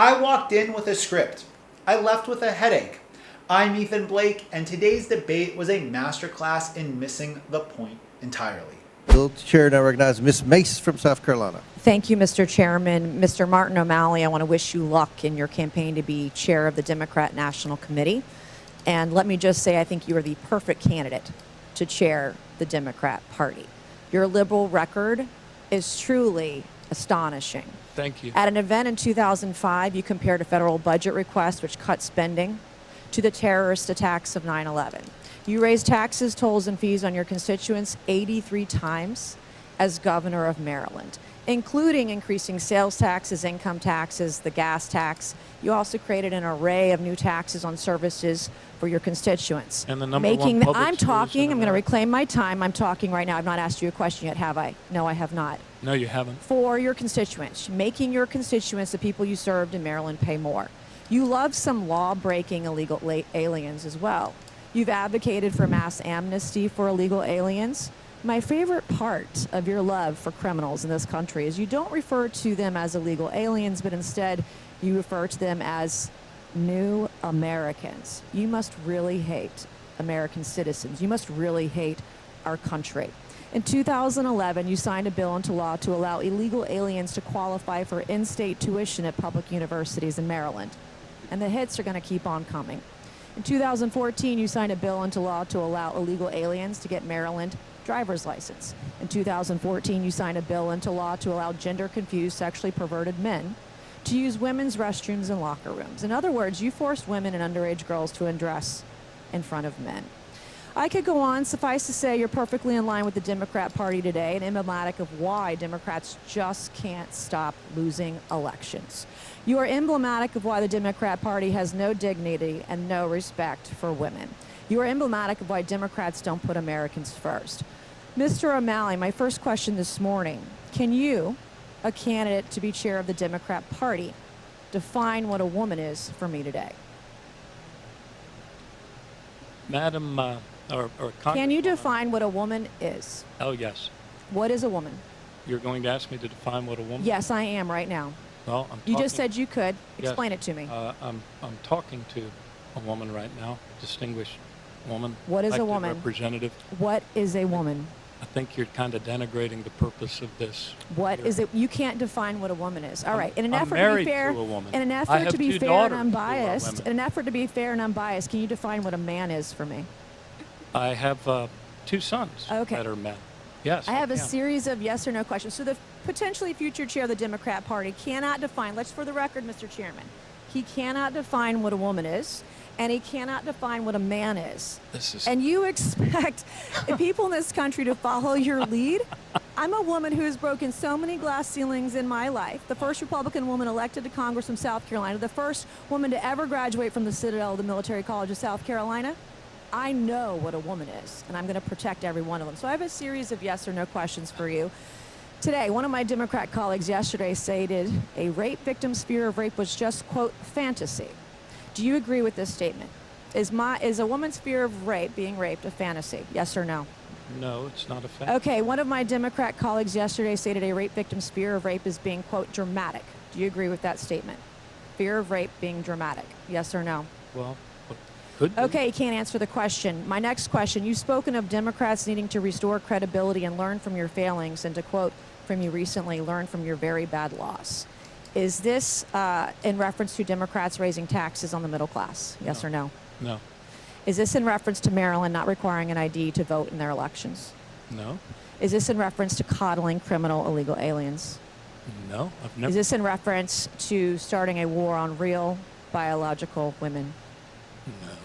I walked in with a script. I left with a headache. I'm Ethan Blake, and today's debate was a masterclass in missing the point entirely. Bill Chair now recognizes Ms. Mace from South Carolina. Thank you, Mr. Chairman. Mr. Martin O'Malley, I want to wish you luck in your campaign to be chair of the Democrat National Committee. And let me just say, I think you are the perfect candidate to chair the Democrat Party. Your liberal record is truly astonishing. Thank you. At an event in 2005, you compared a federal budget request which cut spending to the terrorist attacks of 9/11. You raised taxes, tolls, and fees on your constituents 83 times as governor of Maryland, including increasing sales taxes, income taxes, the gas tax. You also created an array of new taxes on services for your constituents. And the number one public schools I'm talking. in I'm going to America. reclaim my time. I'm talking right now. I've not asked you a question yet, have I? No, I have not. No, you haven't. For your constituents, making your constituents, the people you served in Maryland, pay more. You love some law-breaking illegal aliens as well. You've advocated for mass amnesty for illegal aliens. My favorite part of your love for criminals in this country is you don't refer to them as illegal aliens, but instead you refer to them as new Americans. You must really hate American citizens. You must really hate our country. In 2011, you signed a bill into law to allow illegal aliens to qualify for in-state tuition at public universities in Maryland. And the hits are going to keep on coming. In 2014, you signed a bill into law to allow illegal aliens to get Maryland driver's license. In 2014, you signed a bill into law to allow gender-confused, sexually perverted men to use women's restrooms and locker rooms. In other words, you forced women and underage girls to undress in front of men. I could go on. Suffice to say, you're perfectly in line with the Democrat Party today and emblematic of why Democrats just can't stop losing elections. You are emblematic of why the Democrat Party has no dignity and no respect for women. You are emblematic of why Democrats don't put Americans first. Mr. O'Malley, my first question this morning, can you, a candidate to be chair of the Democrat Party, define what a woman is for me today? Madam, or Can you Congresswoman. define what a woman is? Oh, yes. What is a woman? You're going to ask me to define what a woman Yes, I am right now. Well, I'm You talking, just said you could. Yes. Explain it to me. I'm talking to a woman right now, distinguished woman. What is a elected woman? Representative. What is a woman? I think you're kind of denigrating the purpose of this. What here. is it? You can't define what a woman is. All right. In an I'm effort to married be fair, to a woman. in an I effort have to be two fair and daughters who are unbiased, women. in an effort to be fair and unbiased, can you define what a man is for me? I have two sons Okay. that are men. Yes, I have a can. series of yes or no questions. So the potentially future chair of the Democrat Party cannot define, let's for the record, Mr. Chairman, he cannot define what a woman is, and he cannot define what a man is. This is And you expect the people in this country to follow your lead? I'm a woman who has broken so many glass ceilings in my life. The first Republican woman elected to Congress from South Carolina, the first woman to ever graduate from the Citadel of the Military College of South Carolina. I know what a woman is, and I'm going to protect every one of them. So I have a series of yes or no questions for you. Today, one of my Democrat colleagues yesterday stated a rape victim's fear of rape was just, quote, fantasy. Do you agree with this statement? Is a woman's fear of rape, being raped, a fantasy? Yes or no? no, it's not a fact. Okay, one of my Democrat colleagues yesterday stated a rape victim's fear of rape is being, quote, dramatic. Do you agree with that statement? Fear of rape being dramatic. Yes or no? Well, could be. Okay, you can't answer the question. My next question, you've spoken of Democrats needing to restore credibility and learn from your failings, and to quote from you recently, learn from your very bad loss. Is this in reference to Democrats raising taxes on the middle class? Yes or no? No, Is this in reference to Maryland not requiring an ID to vote in their elections? no, Is this in reference to coddling criminal illegal aliens? no. I've Is never. this in reference to starting a war on real biological women?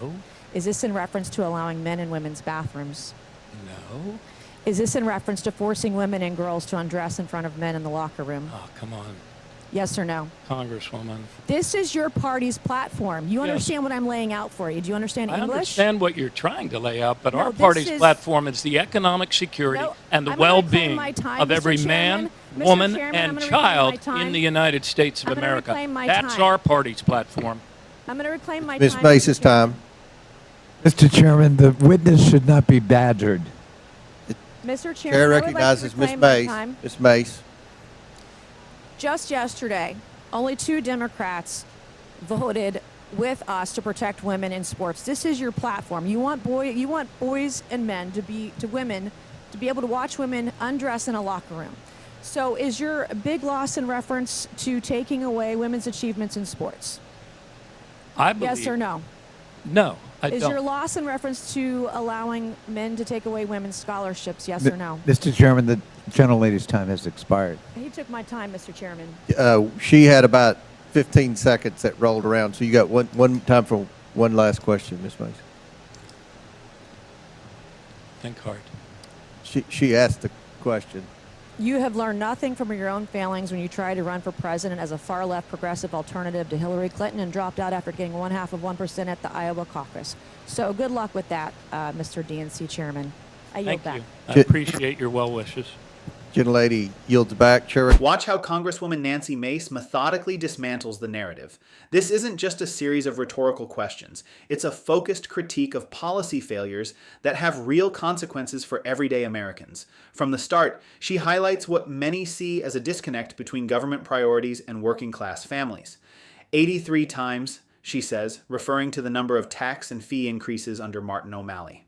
No, Is this in reference to allowing men in women's bathrooms? no. Is this in reference to forcing women and girls to undress in front of men in the locker room? Oh, come on, Yes or no? Congresswoman. This is your party's platform. You Yes. understand what I'm laying out for you. Do you understand I English? understand what you're trying to lay out, but No, our this party's is- platform is the economic security No, and the I'm gonna reclaim well-being my time, of Mr. every Chairman. man, Mr. woman, Chairman, I'm and gonna reclaim child my time. in the United States of I'm gonna America. reclaim my That's time. our party's platform. I'm going to reclaim my Ms. time. Mace's Mr. Chairman. time. Mr. Chairman, the witness should not be badgered. Mr. Chairman, Chair I would like to recognizes Ms. reclaim my Mace. time. Ms. Mace. Just yesterday, Only 2 Democrats voted with us to protect women in sports. This is your platform. You want boys and men women to be able to watch women undress in a locker room. So is your big loss in reference to taking away women's achievements in sports? I believe. Yes or no? No, I Is don't. your loss in reference to allowing men to take away women's scholarships? Yes or no? Mr. Chairman, the gentlelady's time has expired. He took my time, Mr. Chairman. She had about 15 seconds that rolled around, so you got one time for one last question, Ms. Mace. Think hard. She asked the question. You have learned nothing from your own failings when you tried to run for president as a far-left progressive alternative to Hillary Clinton and dropped out after getting 0.5% at the Iowa caucus. So good luck with that, Mr. DNC Chairman. I yield Thank back. you. I appreciate your well wishes. Gentlelady yields back. Chair. Watch how Congresswoman Nancy Mace methodically dismantles the narrative. This isn't just a series of rhetorical questions. It's a focused critique of policy failures that have real consequences for everyday Americans. From the start, she highlights what many see as a disconnect between government priorities and working-class families. 83 times, she says, referring to the number of tax and fee increases under Martin O'Malley.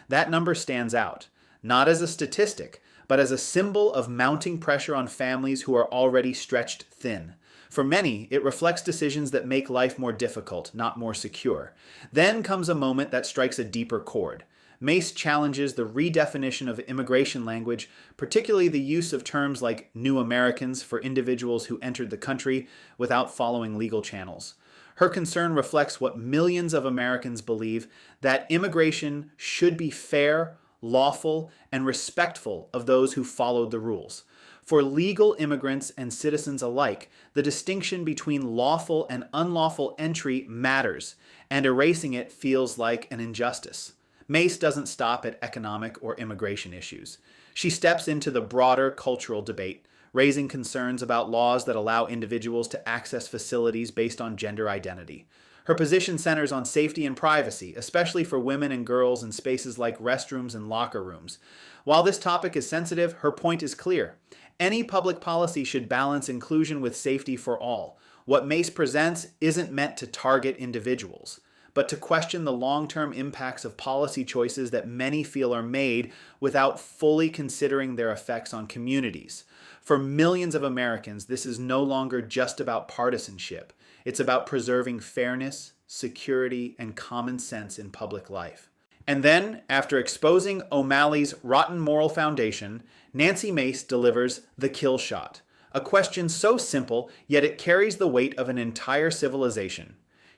That number stands out, not as a statistic, but as a symbol of mounting pressure on families who are already stretched thin. For many, it reflects decisions that make life more difficult, not more secure. Then comes a moment that strikes a deeper chord. Mace challenges the redefinition of immigration language, particularly the use of terms like new Americans for individuals who entered the country without following legal channels. Her concern reflects what millions of Americans believe, that immigration should be fair, lawful, and respectful of those who followed the rules. For legal immigrants and citizens alike, the distinction between lawful and unlawful entry matters, and erasing it feels like an injustice. Mace doesn't stop at economic or immigration issues. She steps into the broader cultural debate, raising concerns about laws that allow individuals to access facilities based on gender identity. Her position centers on safety and privacy, especially for women and girls in spaces like restrooms and locker rooms. While this topic is sensitive, her point is clear. Any public policy should balance inclusion with safety for all. What Mace presents isn't meant to target individuals, but to question the long-term impacts of policy choices that many feel are made without fully considering their effects on communities. For millions of Americans, this is no longer just about partisanship. It's about preserving fairness, security, and common sense in public life. And then, after exposing O'Malley's rotten moral foundation, Nancy Mace delivers the kill shot, a question so simple, yet it carries the weight of an entire civilization.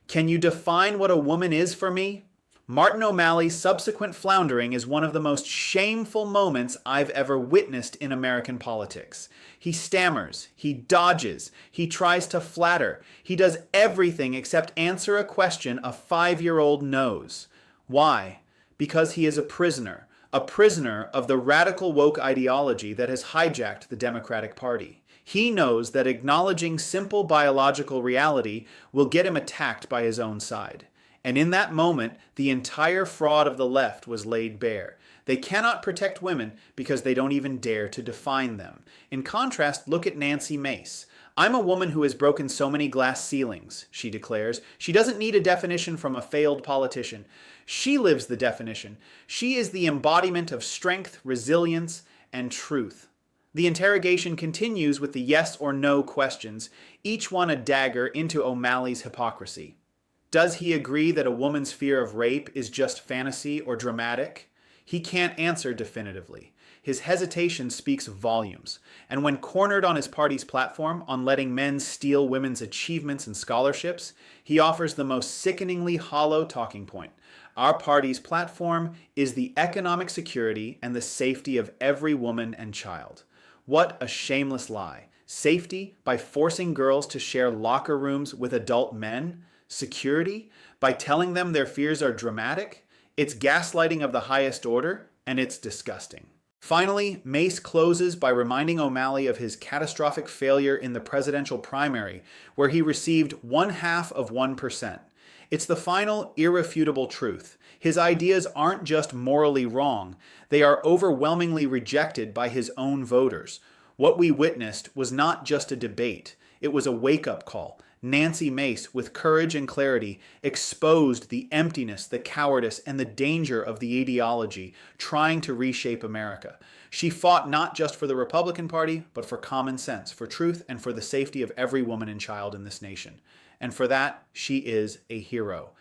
Can you define what a woman is for me? Martin O'Malley's subsequent floundering is one of the most shameful moments I've ever witnessed in American politics. He stammers, he dodges, he tries to flatter, he does everything except answer a question a 5-year-old knows. Why? Because he is a prisoner of the radical woke ideology that has hijacked the Democratic Party. He knows that acknowledging simple biological reality will get him attacked by his own side. And in that moment, the entire fraud of the left was laid bare. They cannot protect women because they don't even dare to define them. In contrast, look at Nancy Mace. I'm a woman who has broken so many glass ceilings, she declares. She doesn't need a definition from a failed politician. She lives the definition. She is the embodiment of strength, resilience, and truth. The interrogation continues with the yes or no questions, each one a dagger into O'Malley's hypocrisy. Does he agree that a woman's fear of rape is just fantasy or dramatic? He can't answer definitively. His hesitation speaks volumes. And when cornered on his party's platform on letting men steal women's achievements and scholarships, he offers the most sickeningly hollow talking point. Our party's platform is the economic security and the safety of every woman and child. What a shameless lie. Safety by forcing girls to share locker rooms with adult men? Security by telling them their fears are dramatic? It's gaslighting of the highest order, and it's disgusting. Finally, Mace closes by reminding O'Malley of his catastrophic failure in the presidential primary, where he received 0.5%. It's the final irrefutable truth. His ideas aren't just morally wrong, they are overwhelmingly rejected by his own voters. What we witnessed was not just a debate. It was a wake-up call. Nancy Mace, with courage and clarity, exposed the emptiness, the cowardice, and the danger of the ideology trying to reshape America. She fought not just for the Republican Party, but for common sense, for truth, and for the safety of every woman and child in this nation. And for that, she is a hero.